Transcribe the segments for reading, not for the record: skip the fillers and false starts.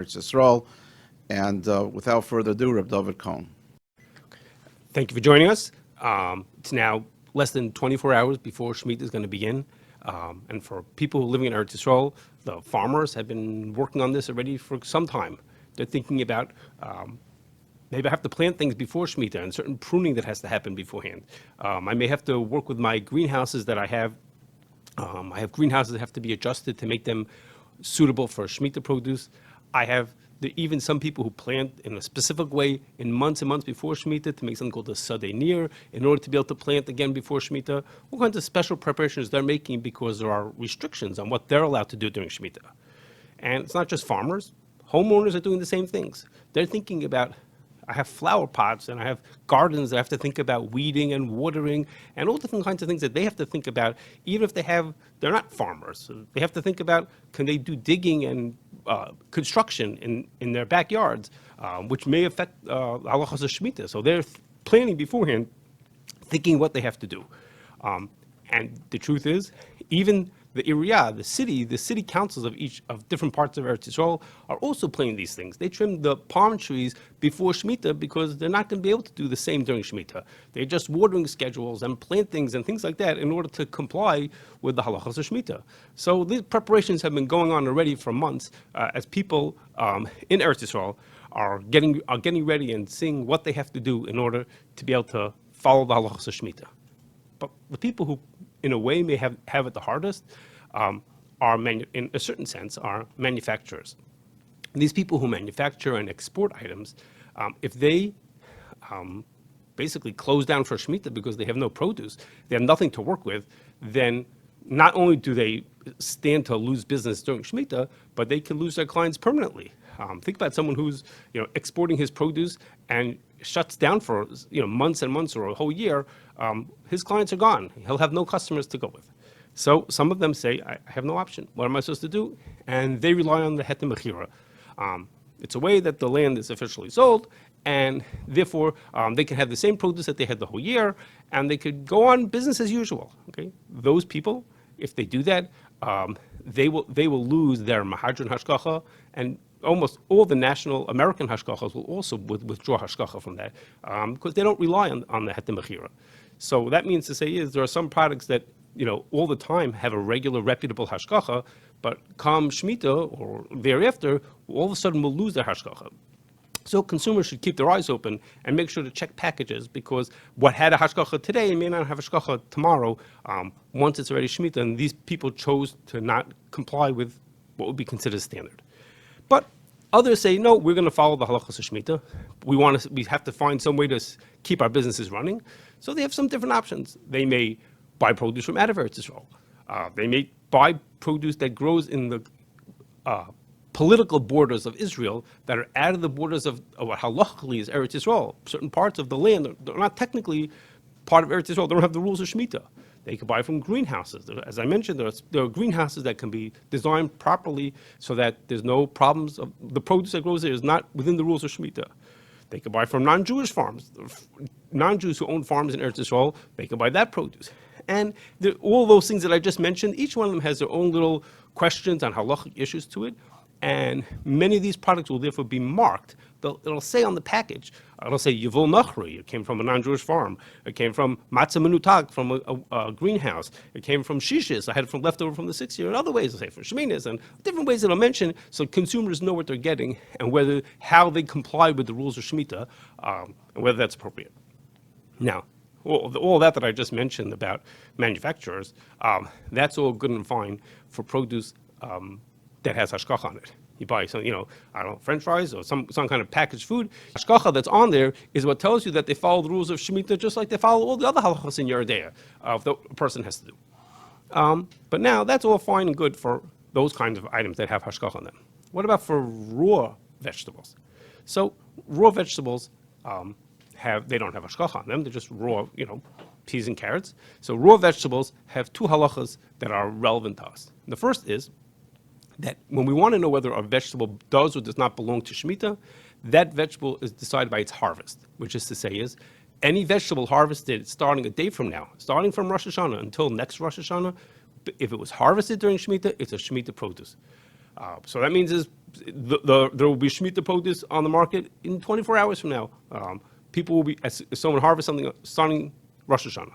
Eretz Yisrael. And without further ado, Reb David Cohen. Thank you for joining us. It's now less than 24 hours before Shemittah is going to begin. And for people living in Eretz Yisrael, the farmers have been working on this already for some time. They're thinking about maybe I have to plant things before Shemittah and certain pruning that has to happen beforehand. I may have to work with my greenhouses that I have. I have greenhouses that have to be adjusted to make them suitable for Shemittah produce. I have even some people who plant in a specific way in months and months before Shemittah to make something called a Sadeh Nir in order to be able to plant again before Shemittah. All kinds of special preparations they're making because there are restrictions on what they're allowed to do during Shemittah. And it's not just farmers. Homeowners are doing the same things. They're thinking about, I have flower pots and I have gardens that I have to think about weeding and watering and all different kinds of things that they have to think about, even if they're not farmers. So they have to think about, can they do digging and construction in their backyards, which may affect halachas of Shemitah. So they're planning beforehand, thinking what they have to do. And the truth is, even the Iriyah, the city councils of different parts of Eretz Yisrael are also planning these things. They trim the palm trees before Shemitah because they're not going to be able to do the same during Shemitah. They adjust watering schedules and plantings and things like that in order to comply with the halachas of Shemitah. So these preparations have been going on already for months as people in Eretz Yisrael are getting ready and seeing what they have to do in order to be able to follow the halachas of Shemitah. But the people who, in a way, may have it the hardest in a certain sense, are manufacturers. And these people who manufacture and export items, if they basically close down for Shemitah because they have no produce, they have nothing to work with, then not only do they stand to lose business during Shemitah, but they can lose their clients permanently. Think about someone who's exporting his produce and shuts down for months and months or a whole year. His clients are gone. He'll have no customers to go with. So some of them say, I have no option. What am I supposed to do? And they rely on the heter mechira. It's a way that the land is officially sold, and therefore they can have the same produce that they had the whole year, and they could go on business as usual. Okay, those people, if they do that, they will lose their mahadran hashgacha, and almost all the national American hashgachas will also withdraw hashgacha from that because they don't rely on the heter mechira. So that means to say is there are some products that all the time have a regular reputable hashgacha, but come Shemitah or thereafter, all of a sudden will lose their hashgacha. So consumers should keep their eyes open and make sure to check packages because what had a hashgacha today may not have a hashgacha tomorrow once it's already Shemitah, and these people chose to not comply with what would be considered standard. But others say, no, we're going to follow the halachas of Shemitah. We have to find some way to keep our businesses running. So they have some different options. They may buy produce from out of Eretz Yisrael. They may buy produce that grows in the political borders of Israel that are out of the borders of what halachically is Eretz Yisrael. Certain parts of the land are not technically part of Eretz Yisrael. They don't have the rules of Shemitah. They could buy from greenhouses. As I mentioned, there are greenhouses that can be designed properly so that there's no problems. The produce that grows there is not within the rules of Shemitah. They could buy from non-Jewish farms. Non-Jews who own farms in Eretz Yisrael, they can buy that produce. And all those things that I just mentioned, each one of them has their own little questions on halachic issues to it. And many of these products will therefore be marked. It'll say on the package, it'll say Yevol Nachri, it came from a non-Jewish farm. It came from Matzah Menutag from a greenhouse. It came from Shishis, I had it from leftover from the 6th year. In other ways, it'll say from Sheminis, and different ways it'll mention so consumers know what they're getting and how they comply with the rules of Shemitah and whether that's appropriate. Now, all that I just mentioned about manufacturers, that's all good and fine for produce that has hashgacha on it. You buy some, French fries or some kind of packaged food. Hashgacha that's on there is what tells you that they follow the rules of Shemitah just like they follow all the other halachas in Yoreh De'ah the person has to do. But now that's all fine and good for those kinds of items that have hashgacha on them. What about for raw vegetables? So raw vegetables they don't have hashgacha on them. They're just raw, peas and carrots. So raw vegetables have two halachas that are relevant to us. The first is that when we want to know whether a vegetable does or does not belong to Shemitah, that vegetable is decided by its harvest, which is to say is any vegetable harvested starting a day from now, starting from Rosh Hashanah until next Rosh Hashanah, if it was harvested during Shemitah, it's a Shemitah produce. So that means is there will be Shemitah produce on the market in 24 hours from now. People will be, as someone harvests something starting Rosh Hashanah.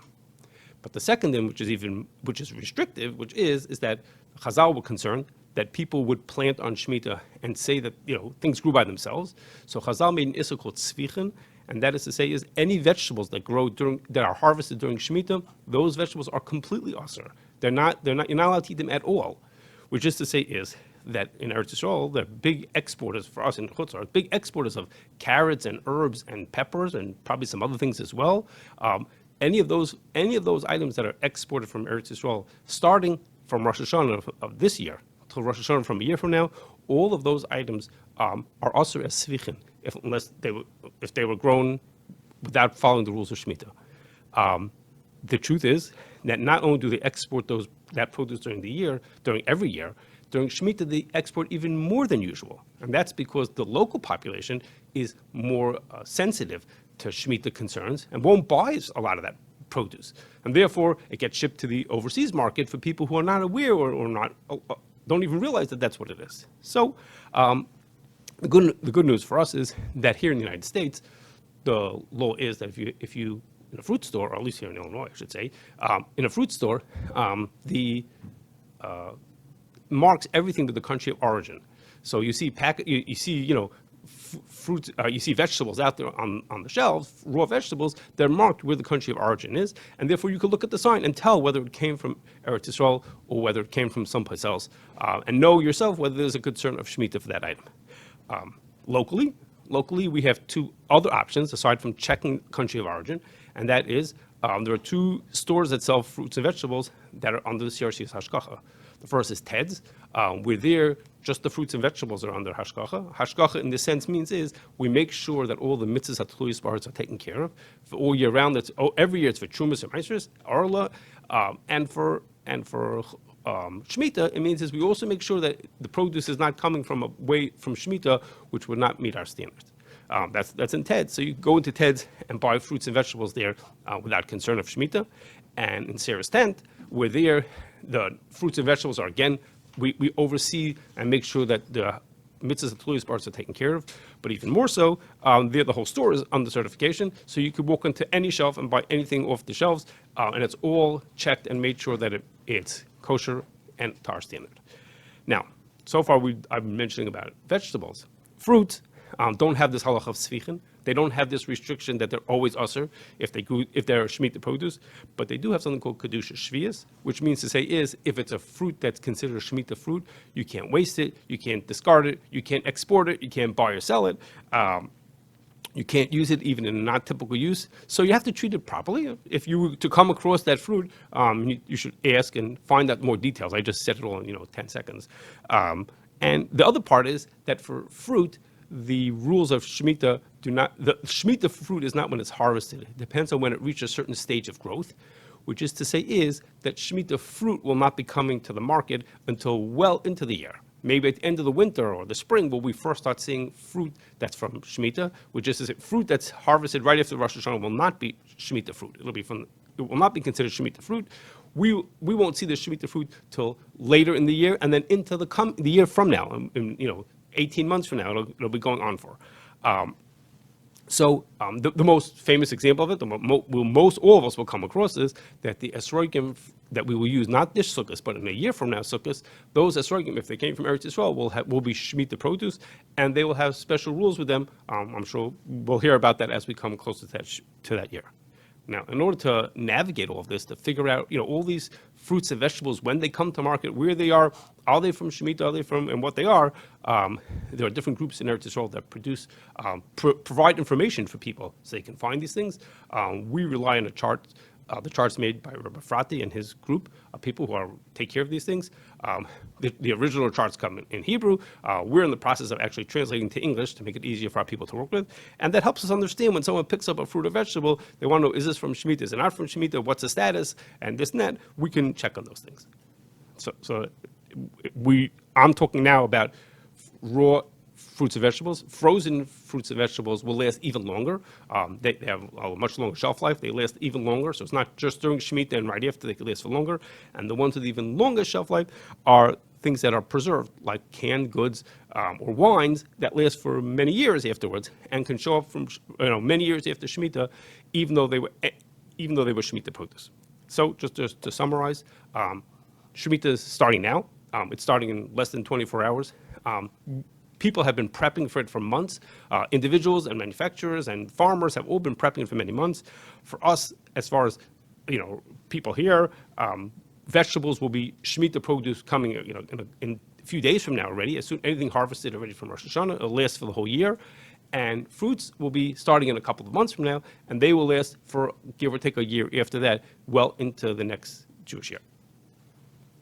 But the second thing, which is restrictive, is that Chazal were concerned that people would plant on Shemitah and say that things grew by themselves. So Chazal made an issur called tzvichen, and that is to say, is any vegetables that grow that are harvested during Shemitah, those vegetables are completely asur. You're not allowed to eat them at all. Which is to say is that in Eretz Yisrael, they're big exporters for us in Chutz La'aretz, big exporters of carrots and herbs and peppers and probably some other things as well. Any of those items that are exported from Eretz Yisrael, starting from Rosh Hashanah of this year till Rosh Hashanah from a year from now, all of those items are asur as tzvichen, if they were grown without following the rules of Shemitah. The truth is that not only do they export that produce during every year, during Shemitah they export even more than usual, and that's because the local population is more sensitive to Shemitah concerns and won't buy a lot of that produce, and therefore it gets shipped to the overseas market for people who are not aware or not don't even realize that that's what it is. So the good news for us is that here in the United States, the law is that if you in a fruit store, or at least here in Illinois, I should say, in a fruit store, the marks everything with the country of origin. So you see fruit, you see vegetables out there on the shelves, raw vegetables, they're marked where the country of origin is, and therefore you can look at the sign and tell whether it came from Eretz Yisrael or whether it came from someplace else, and know yourself whether there's a concern of Shemitah for that item. Locally, we have two other options aside from checking country of origin, and that is there are two stores that sell fruits and vegetables that are under the CRC's hashgacha. The first is Ted's. We're there, just the fruits and vegetables are under hashgacha. Hashgacha, in this sense, means we make sure that all the mitzvahs hatluis b'aretz are taken care of for all year round. Every year it's for Trumas and Meisers, Arla, and for Shemitah. It means we also make sure that the produce is not coming from Shemitah, which would not meet our standards. That's in Ted's. So you go into Ted's and buy fruits and vegetables there without concern of Shemitah. And in Sarah's tent, we're there. The fruits and vegetables are, again, we oversee and make sure that the mitzvahs and tluis parts are taken care of. But even more so, there the whole store is under certification, so you could walk into any shelf and buy anything off the shelves, and it's all checked and made sure that it's kosher and to our standard. Now, so far I've been mentioning about vegetables. Fruits don't have this halach of tzvichen. They don't have this restriction that they're always asur if they're Shemitah produce, but they do have something called kedusha shvius, which means to say if it's a fruit that's considered a Shemitah fruit, you can't waste it, you can't discard it, you can't export it, you can't buy or sell it, you can't use it even in a not typical use. So you have to treat it properly. If you were to come across that fruit, you should ask and find out more details. I just said it all in 10 seconds. And the other part is that for fruit, the rules of Shemitah the Shemitah fruit is not when it's harvested. It depends on when it reaches a certain stage of growth, which is to say that Shemitah fruit will not be coming to the market until well into the year. Maybe at the end of the winter or the spring will we first start seeing fruit that's from Shemitah, which is to say fruit that's harvested right after Rosh Hashanah will not be Shemitah fruit. It will not be considered Shemitah fruit. We won't see the Shemitah fruit till later in the year, and then into the year from now, 18 months from now, it'll be going on for. The most famous example of it, all of us will come across, is that the esrogim that we will use, not this sukkos, but in a year from now sukkos, those esrogim, if they came from Eretz Yisrael, will be Shemitah produce, and they will have special rules with them. I'm sure we'll hear about that as we come closer to that year. Now, in order to navigate all of this, to figure out, all these fruits and vegetables, when they come to market, where they are they from Shemitah, are they from, and what they are, there are different groups in Eretz Yisrael that provide information for people so they can find these things. We rely on a chart, the charts made by Rabbi Frati and his group of people who take care of these things. The original charts come in Hebrew. We're in the process of actually translating to English to make it easier for our people to work with. And that helps us understand when someone picks up a fruit or vegetable, they want to know, is this from Shemitah, is it not from Shemitah, what's the status, and this and that. We can check on those things. I'm talking now about raw fruits and vegetables. Frozen fruits and vegetables will last even longer. They have a much longer shelf life. They last even longer. So it's not just during Shemitah and right after, they can last for longer. And the ones with even longer shelf life are things that are preserved, like canned goods or wines that last for many years afterwards and can show up from many years after Shemitah, even though they were Shemitah produce. So just to summarize, Shemitah is starting now. It's starting in less than 24 hours. People have been prepping for it for months. Individuals and manufacturers and farmers have all been prepping for many months. For us, as far as people here, vegetables will be Shemitah produce coming in a few days from now already. As soon anything harvested already from Rosh Hashanah, it'll last for the whole year. And fruits will be starting in a couple of months from now, and they will last for give or take a year after that, well into the next Jewish year.